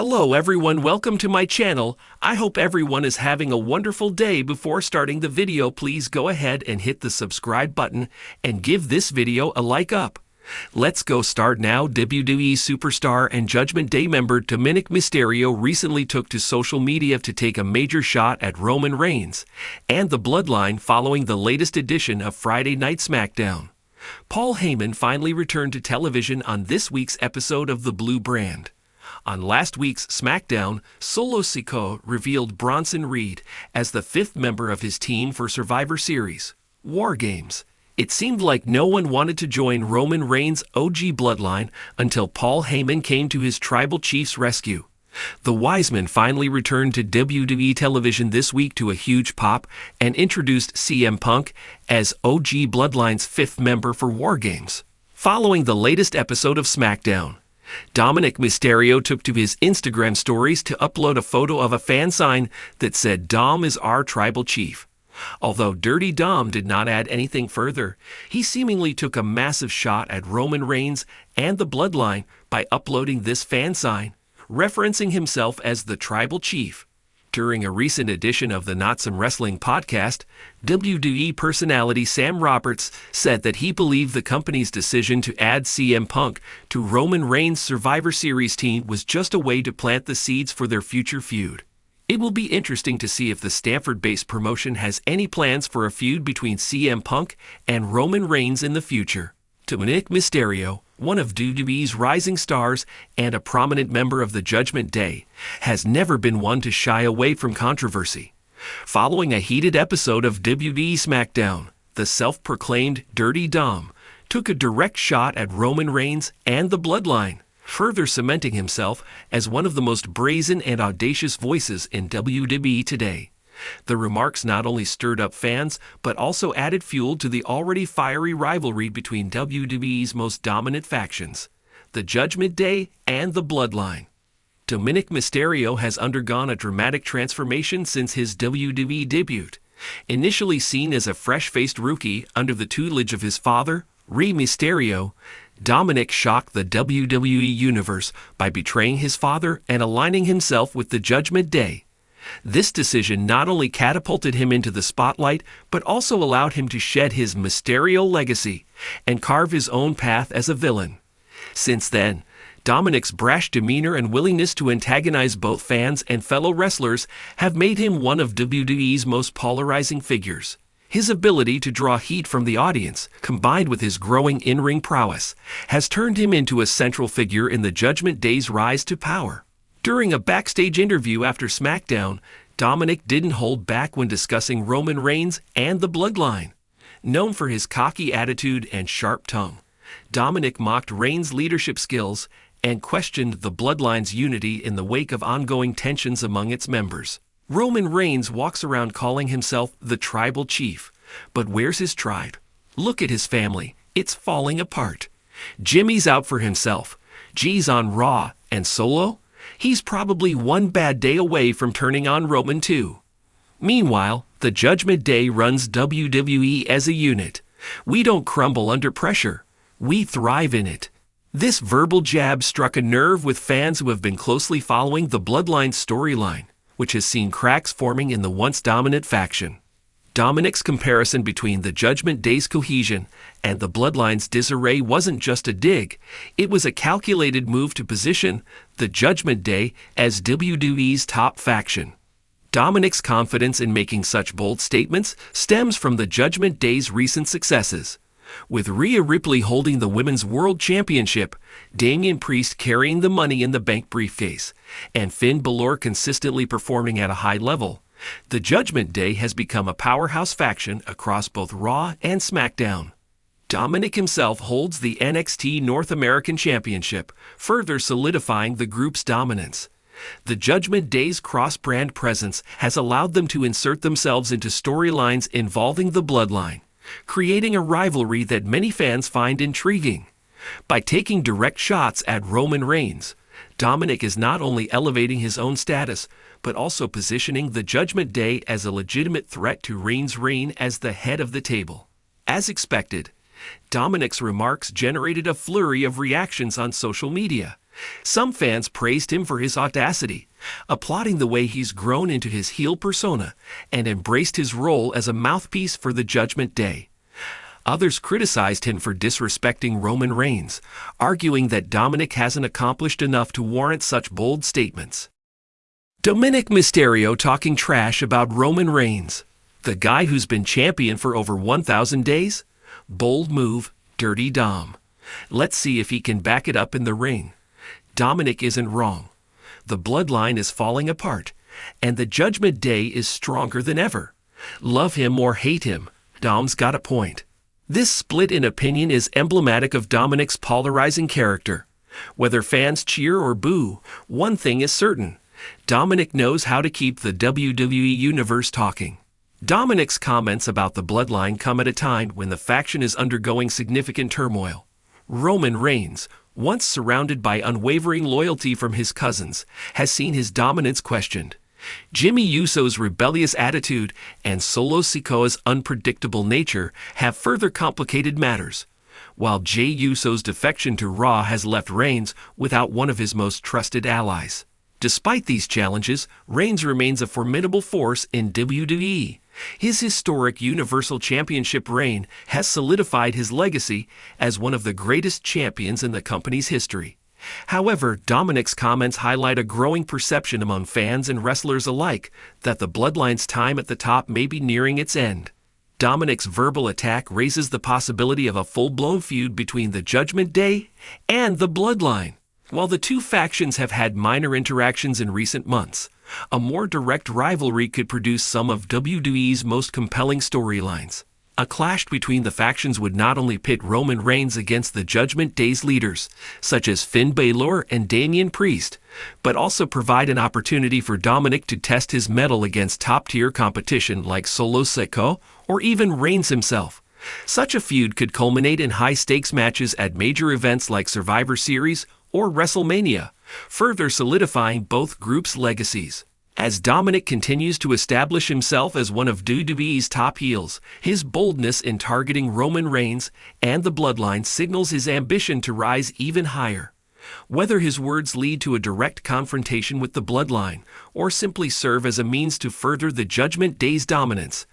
Hello everyone, welcome to my channel. I hope everyone is having a wonderful day. Before starting the video, please go ahead and hit the subscribe button and give this video a like up. Let's go start now. WWE superstar and Judgment Day member Dominic Mysterio recently took to social media to take a major shot at Roman Reigns and the Bloodline following the latest edition of Friday Night SmackDown. Paul Heyman finally returned to television on this week's episode of The Blue Brand. On last week's SmackDown, Solo Sikoa revealed Bronson Reed as the fifth member of his team for Survivor Series War Games. It seemed like no one wanted to join Roman Reigns' OG bloodline until Paul Heyman came to his tribal chief's rescue. The Wiseman finally returned to WWE television this week to a huge pop and introduced CM Punk as OG Bloodline's fifth member for War Games. Following the latest episode of SmackDown, Dominik Mysterio took to his Instagram stories to upload a photo of a fan sign that said "Dom is our tribal chief." Although Dirty Dom did not add anything further, he seemingly took a massive shot at Roman Reigns and the Bloodline by uploading this fan sign, referencing himself as the tribal chief. During a recent edition of the Not Some Wrestling podcast, WWE personality Sam Roberts said that he believed the company's decision to add CM Punk to Roman Reigns' Survivor Series team was just a way to plant the seeds for their future feud. It will be interesting to see if the Stanford-based promotion has any plans for a feud between CM Punk and Roman Reigns in the future. Dominik Mysterio, one of WWE's rising stars and a prominent member of the Judgment Day, has never been one to shy away from controversy. Following a heated episode of WWE SmackDown, the self-proclaimed Dirty Dom took a direct shot at Roman Reigns and the Bloodline, further cementing himself as one of the most brazen and audacious voices in WWE today. The remarks not only stirred up fans, but also added fuel to the already fiery rivalry between WWE's most dominant factions, the Judgment Day and the Bloodline. Dominik Mysterio has undergone a dramatic transformation since his WWE debut. Initially seen as a fresh-faced rookie under the tutelage of his father, Rey Mysterio, Dominik shocked the WWE Universe by betraying his father and aligning himself with the Judgment Day. This decision not only catapulted him into the spotlight, but also allowed him to shed his Mysterio legacy and carve his own path as a villain. Since then, Dominik's brash demeanor and willingness to antagonize both fans and fellow wrestlers have made him one of WWE's most polarizing figures. His ability to draw heat from the audience, combined with his growing in-ring prowess, has turned him into a central figure in the Judgment Day's rise to power. During a backstage interview after SmackDown, Dominik didn't hold back when discussing Roman Reigns and the Bloodline. Known for his cocky attitude and sharp tongue, Dominik mocked Reigns' leadership skills and questioned the Bloodline's unity in the wake of ongoing tensions among its members. Roman Reigns walks around calling himself the tribal chief, but where's his tribe? Look at his family, it's falling apart. Jimmy's out for himself, G's on Raw, and Solo? He's probably one bad day away from turning on Roman too. Meanwhile, the Judgment Day runs WWE as a unit. We don't crumble under pressure. We thrive in it. This verbal jab struck a nerve with fans who have been closely following the Bloodline storyline, which has seen cracks forming in the once dominant faction. Dominik's comparison between the Judgment Day's cohesion and the Bloodline's disarray wasn't just a dig, it was a calculated move to position the Judgment Day as WWE's top faction. Dominik's confidence in making such bold statements stems from the Judgment Day's recent successes. With Rhea Ripley holding the Women's World Championship, Damian Priest carrying the Money in the Bank briefcase, and Finn Balor consistently performing at a high level, the Judgment Day has become a powerhouse faction across both Raw and SmackDown. Dominik himself holds the NXT North American Championship, further solidifying the group's dominance. The Judgment Day's cross-brand presence has allowed them to insert themselves into storylines involving the Bloodline, creating a rivalry that many fans find intriguing. By taking direct shots at Roman Reigns, Dominik is not only elevating his own status, but also positioning the Judgment Day as a legitimate threat to Reigns' reign as the head of the table. As expected, Dominik's remarks generated a flurry of reactions on social media, Some fans praised him for his audacity, applauding the way he's grown into his heel persona and embraced his role as a mouthpiece for the Judgment Day. Others criticized him for disrespecting Roman Reigns, arguing that Dominic hasn't accomplished enough to warrant such bold statements. Dominik Mysterio talking trash about Roman Reigns, the guy who's been champion for over 1,000 days? Bold move, Dirty Dom. Let's see if he can back it up in the ring. Dominic isn't wrong. The bloodline is falling apart, and the Judgment Day is stronger than ever. Love him or hate him, Dom's got a point. This split in opinion is emblematic of Dominic's polarizing character. Whether fans cheer or boo, one thing is certain. Dominic knows how to keep the WWE Universe talking. Dominic's comments about the bloodline come at a time when the faction is undergoing significant turmoil. Roman Reigns, once surrounded by unwavering loyalty from his cousins, has seen his dominance questioned. Jimmy Uso's rebellious attitude and Solo Sikoa's unpredictable nature have further complicated matters, while Jey Uso's defection to Raw has left Reigns without one of his most trusted allies. Despite these challenges, Reigns remains a formidable force in WWE. His historic Universal Championship reign has solidified his legacy as one of the greatest champions in the company's history. However, Dominic's comments highlight a growing perception among fans and wrestlers alike that the Bloodline's time at the top may be nearing its end. Dominic's verbal attack raises the possibility of a full-blown feud between the Judgment Day and the Bloodline. While the two factions have had minor interactions in recent months, a more direct rivalry could produce some of WWE's most compelling storylines. A clash between the factions would not only pit Roman Reigns against the Judgment Day's leaders, such as Finn Balor and Damian Priest, but also provide an opportunity for Dominic to test his mettle against top-tier competition like Solo Sikoa or even Reigns himself. Such a feud could culminate in high-stakes matches at major events like Survivor Series or WrestleMania, further solidifying both groups' legacies. As Dominic continues to establish himself as one of WWE's top heels, his boldness in targeting Roman Reigns and the Bloodline signals his ambition to rise even higher. Whether his words lead to a direct confrontation with the Bloodline or simply serve as a means to further the Judgment Day's dominance,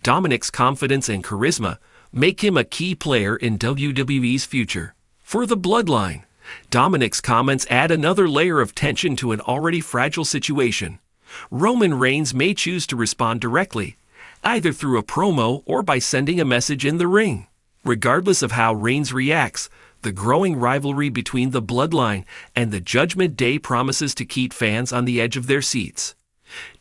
Dominic's confidence and charisma make him a key player in WWE's future. For the Bloodline, Dominic's comments add another layer of tension to an already fragile situation. Roman Reigns may choose to respond directly, either through a promo or by sending a message in the ring. Regardless of how Reigns reacts, the growing rivalry between the Bloodline and the Judgment Day promises to keep fans on the edge of their seats.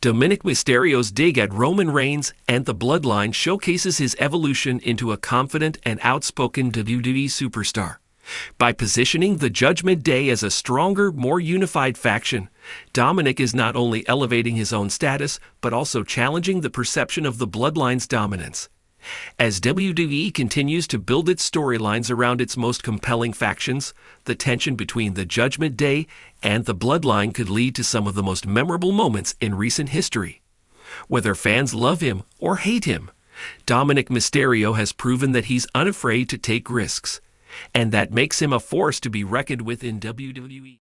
Dominik Mysterio's dig at Roman Reigns and the Bloodline showcases his evolution into a confident and outspoken WWE superstar. By positioning the Judgment Day as a stronger, more unified faction, Dominic is not only elevating his own status, but also challenging the perception of the Bloodline's dominance. As WWE continues to build its storylines around its most compelling factions, the tension between the Judgment Day and the Bloodline could lead to some of the most memorable moments in recent history. Whether fans love him or hate him, Dominik Mysterio has proven that he's unafraid to take risks, and that makes him a force to be reckoned with in WWE.